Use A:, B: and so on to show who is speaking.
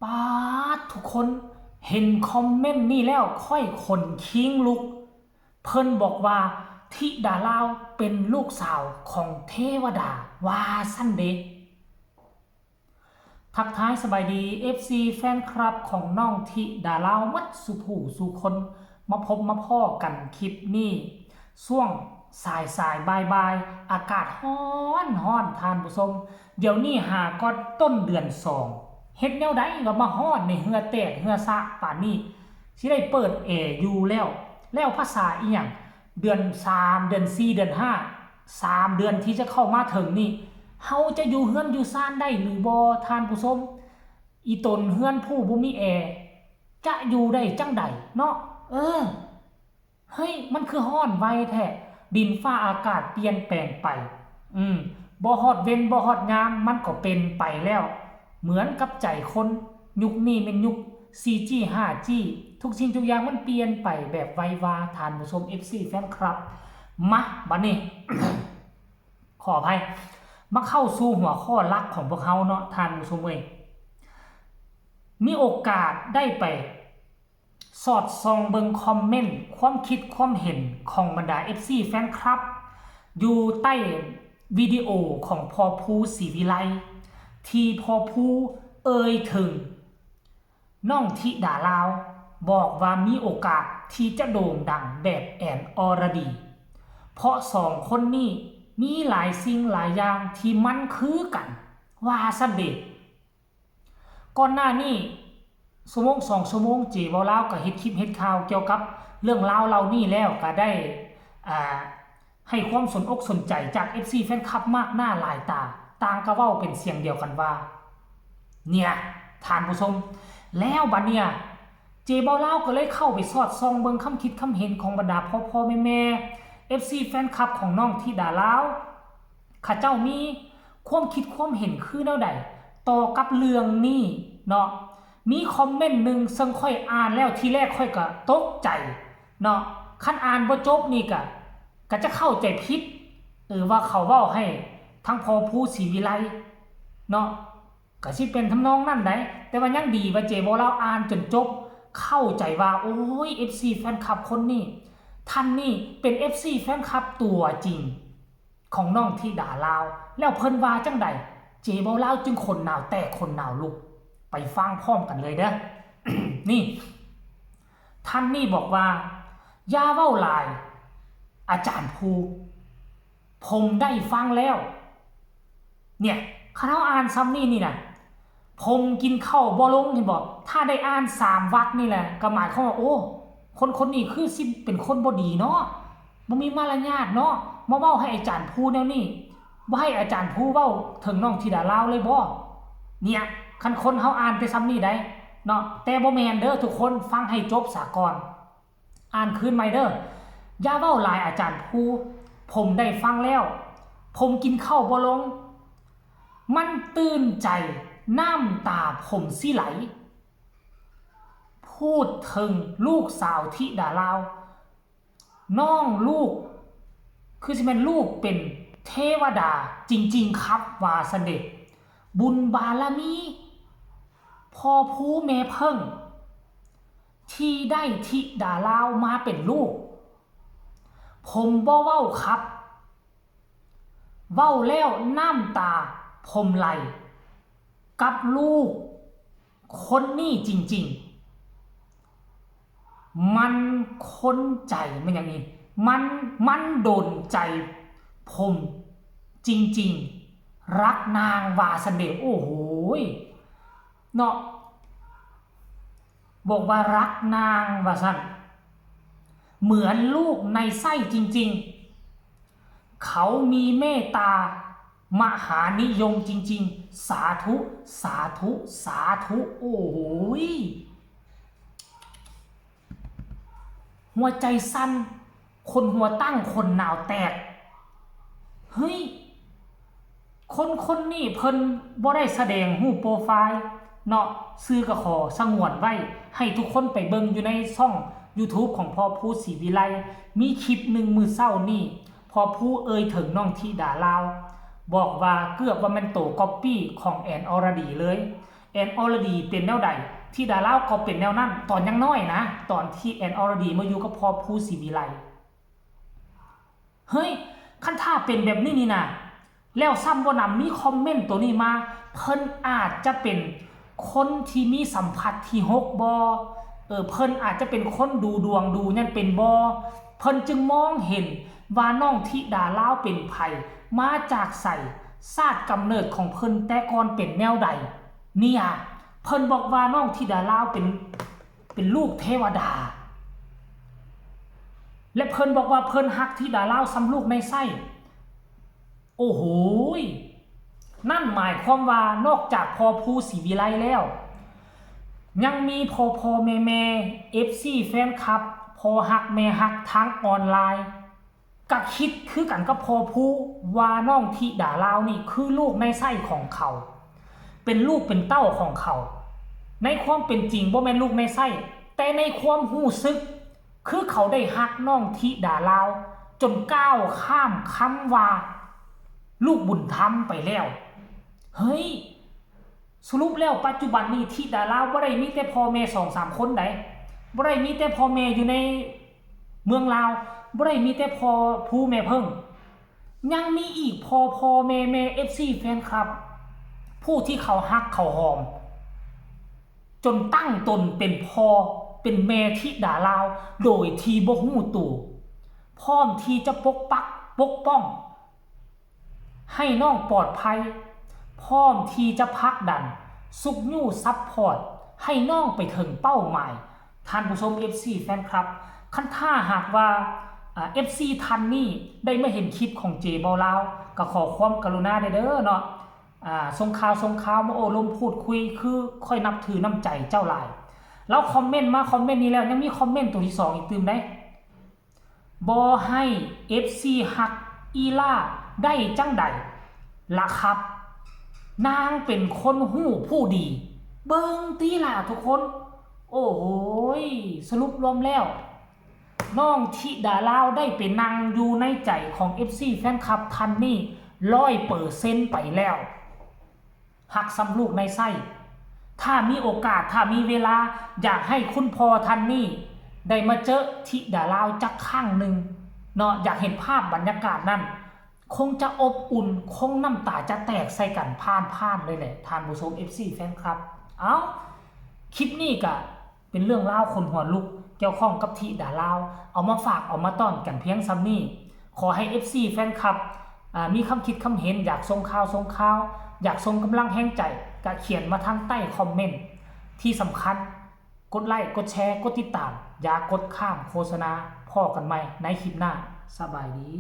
A: ป๊าดทุกคนเห็นคอมเมนต์นี่แล้วค่อยขนคิ้งลุกเพิ่นบอกว่าธิดาลาวเป็นลูกสาวของเทวดาว่าซั่นเด้ทักทายสบายดี FC แฟนคลับของน้องธิดาลาวมัดสุผู้สุคนมาพบมาพ่อกันคลิปนี้ช่วงสายบายอากาศร้อนทานผู้ชมเดี๋ยวนี้หาก็ต้นเดือน2เฮ็ดแนวใดก็มาฮ้อนในเหือแตกเหือซะป่านนี้สิได้เปิดแอร์อยู่แล้วภาษาอีหยังเดือน3เดือน4เดือน5 3เดือนที่จะเข้ามาถึงนี่เฮาจะอยู่เฮือนอยู่ซ่านได้หรือบ่ท่านผู้ชมอีตนเฮือนผู้บ่มีแอร์จะอยู่ได้จังใดเนาะเฮ้ยมันคือร้อนไวแท้ดินฟ้าอากาศเปลี่ยนแปลงไปบ่ฮอดเว้นบ่ฮอดยามมันก็เป็นไปแล้วเหมือนกับใจคนยุคนี้เป็นยุค 4G 5G ทุกสิ่งทุกอย่างมันเปลี่ยนไปแบบไววาท่านผู้ชม FC แฟนคลับมาบัดนี้ ขออภัยมาเข้าสู่หัวข้อหลักของพวกเขาเนาะท่านผู้ชมเอ้ยมีโอกาสได้ไปสอดส่องเบิ่งคอมเมนต์ความคิดความเห็นของบรรดา FC แฟนคลับอยู่ใต้วิดีโอของพอภูศรีวิไลที่พอภูเอ่ยถึงน้องธิดาลาวบอกว่ามีโอกาสที่จะโด่งดังแบบแอนอรดีเพราะสองคนนี้มีหลายสิ่งหลายอย่างที่มันคือกันว่าซั่นเด้ก่อนหน้านี้ชั่วโมง2ชั่วโมงเจบ่ลาวก็เฮ็ดคลิปเฮ็ดข่าวเกี่ยวกับเรื่องราวเหล่านี้แล้วก็ได้ให้ความสนอกสนใจจาก FC แฟนคลับมากหน้าหลายตาต่างก็เว้าเป็นเสียงเดียวกันว่าเนี่ยท่านผู้ชมแล้วบัดเนี่ยเจบ่ลาวก็เลยเข้าไปสอดส่องเบิ่งคำคิดคำเห็นของบรรดาพ่อแม่FC แฟนคลับของน้องธิดาลาวข้าเจ้ามีความคิดความเห็นคือแนวใดต่อกับเรื่องนี้เนาะมีคอมเมนต์นึงซึ่งค่อยอ่านแล้วทีแรกค่อยก็ตกใจเนาะคันอ่านบ่จบนี่ก็จะเข้าใจผิดว่าเขาเว้าให้ทั้งพอภูศรีวิไลเนาะก็สิเป็นทำนองนั้นได้แต่ว่ายังดีว่าเจบ่ลาวอ่านจนจบเข้าใจว่าโอ้ย FC แฟนคลับคนนี้ท่านนี่เป็น FC แฟนคลับตัวจริงของน้องธิดาลาวแล้วเพิ่นว่าจังใดเจบ่ลาวจึงคนหนาวแตกคนหนาวลุกไปฟังพร้อมกันเลยเด้อ นี่ท่านนี่บอกว่าอย่าเว้าหลายอาจารย์ภูผมได้ฟังแล้วเนี่ยข้าเฮาอ่านซ้ำนี่นะผมกินข้าวบ่ลงเห็นบ่ถ้าได้อ่าน3วรรคนี่แหละก็หมายความว่าโอ้คนนี้คือสิเป็นคนบ่ดีเนาะบ่มีมารยาทเนาะมาเว้าให้อาจารย์ภูแนวนี้บ่ให้อาจารย์ภูเว้าถึงน้องธิดาลาวเลยบ่เนี่ยคันคนเฮาอ่านไปซ้ำนี่ได้เนาะแต่บ่แม่นเด้อทุกคนฟังให้จบซะก่อนอ่านคืนใหม่เด้ออย่าเว้าหลายอาจารย์ภูผมได้ฟังแล้วผมกินข้าวบ่ลงมันตื่นใจน้ำตาผมสิไหลพูดถึงลูกสาวธิดาลาวน้องลูกคือสิเป็นลูกเป็นเทวดาจริงๆครับว่าซั่นเด้บุญบารมีพ่อภูแม่เพิ่งที่ได้ธิดาลาวมาเป็นลูกผมบ่เว้าครับเว้าแล้วน้ำตาผมไหลกับลูกคนนี้จริงๆมันค้นใจมันอย่างนี้มันโดนใจผมจริงๆรักนางวาสเดโอ้โหเนาะบอกว่ารักนางว่าซั่นเหมือนลูกในไส้จริงๆเขามีเมตตามหานิยมจริงๆสาธุสาธุสาธุโอ้โหหัวใจสั่นคนหัวตั้งคนหนาวแตกเฮ้ยคนนี้เพิ่นบ่ได้แสดงรูปโปรไฟล์เนาะซื้อก็ขอสงวนไว้ให้ทุกคนไปเบิ่งอยู่ในช่อง YouTube ของพ่อภูศรีวิไลมีคลิปหนึ่งมื้อเช้านี้พอภูเอ่ยถึงน้องธิดาลาวบอกว่าเกือบว่ามันโตก๊อปปี้ของแอนอรดีเลย แอนอรดีเป็นแนวใดธิดาลาวก็เป็นแนวนั้นตอนยังน้อยนะตอนที่แอนอรดีมาอยู่กับพ่อผู้ศรีวิไลเฮ้ยคันถ้าเป็นแบบนี้นี่นะแล้วซ้ำบ่นำมีคอมเมนต์ตัวนี้มาเพิ่นอาจจะเป็นคนที่มีสัมผัสที่6บ่เพิ่นอาจจะเป็นคนดูดวงดูนั่นเป็นบ่เพิ่นจึงมองเห็นว่าน้องธิดาลาวเป็นไผมาจากไสชาติกำเนิดของเพิ่นแต่ก่อนเป็นแนวใดเนี่ยเพิ่นบอกว่าน้องธิดาลาวเป็นลูกเทวดาและเพิ่นบอกว่าเพิ่นฮักธิดาลาวซ้ำลูกในไส้โอ้โหนั่นหมายความว่านอกจากพ่อผู้ศรีวิไลแล้วยังมีพ่อแม่ FC แฟนคลับพ่อฮักแม่ฮักทางออนไลน์ก็คิดคือกันกับพ่อผู้ว่าน้องธิดาลาวนี่คือลูกในไส้ของเขาเป็นลูกเป็นเต้าของเขาในความเป็นจริงบ่แม่นลูกในไส้แต่ในความรู้สึกคือเขาได้ฮักน้องธิดาลาวจนก้าวข้ามคำว่าลูกบุญธรรมไปแล้วเฮ้ยสรุปแล้วปัจจุบันนี้ธิดาลาวบ่ได้มีแต่พ่อแม่ 2-3 คนใดบ่ได้มีแต่พ่อแม่อยู่ในเมืองลาวบ่ได้มีแต่พ่อผู้แม่เพิ่งยังมีอีกพ่อแม่ FC แฟนคลับผู้ที่เขาฮักเขาหอมจนตั้งตนเป็นพ่อเป็นแม่ธิดาลาวโดยที่บ่ฮู้ตัวพร้อมที่จะปกป้องให้น้องปลอดภัยพร้อมที่จะพักดันซุกยู่ซัพพอร์ตให้น้องไปถึงเป้าหมายท่านผู้ชม FC แฟนคลับคันถ้าหากว่าFC ท่านนี้ได้มาเห็นคลิปของเจเบาลาวก็ขอความกรุณาเด้อเนาะส่งข่าวมาโอ้ลมพูดคุยคือค่อยนับถือน้ำใจเจ้าหลายแล้วคอมเมนต์นี้แล้วยังมีคอมเมนต์ตัวที่2อีกตื่มได้บ่ให้ FC ฮักอีล่าได้จังใดล่ะครับนางเป็นคนหู้ผู้ดีเบิ่งตีล่ะทุกคนโอ้โหสรุปรวมแล้วน้องธิดาลาวได้ไปนั่งอยู่ในใจของ FC แฟนคลับท่านนี้ 100% ไปแล้วหักซ้ำลูกในไส้ถ้ามีโอกาสถ้ามีเวลาอยากให้คุณพ่อท่านนี้ได้มาเจอธิดาลาวจักครั้งหนึ่งเนาะอยากเห็นภาพบรรยากาศนั้นคงจะอบอุ่นคงน้ำตาจะแตกใส่กันพ่านเลยแหละท่านผู้ชม FC แฟนคลับคลิปนี้ก็เป็นเรื่องเล่าคนหัวลุกเกี่ยวข้องกับธิดาลาวเอามาฝากเอามาต้อนกันเพียงซ้ำนี้ขอให้ FC แฟนคลับมีคำคิดคำเห็นอยากส่งข่าวอยากส่งกำลังแห่งใจก็เขียนมาทางใต้คอมเมนต์ที่สำคัญกดไลค์กดแชร์กดติดตามอย่ากดข้ามโฆษณาพอกันใหม่ในคลิปหน้าสบายดี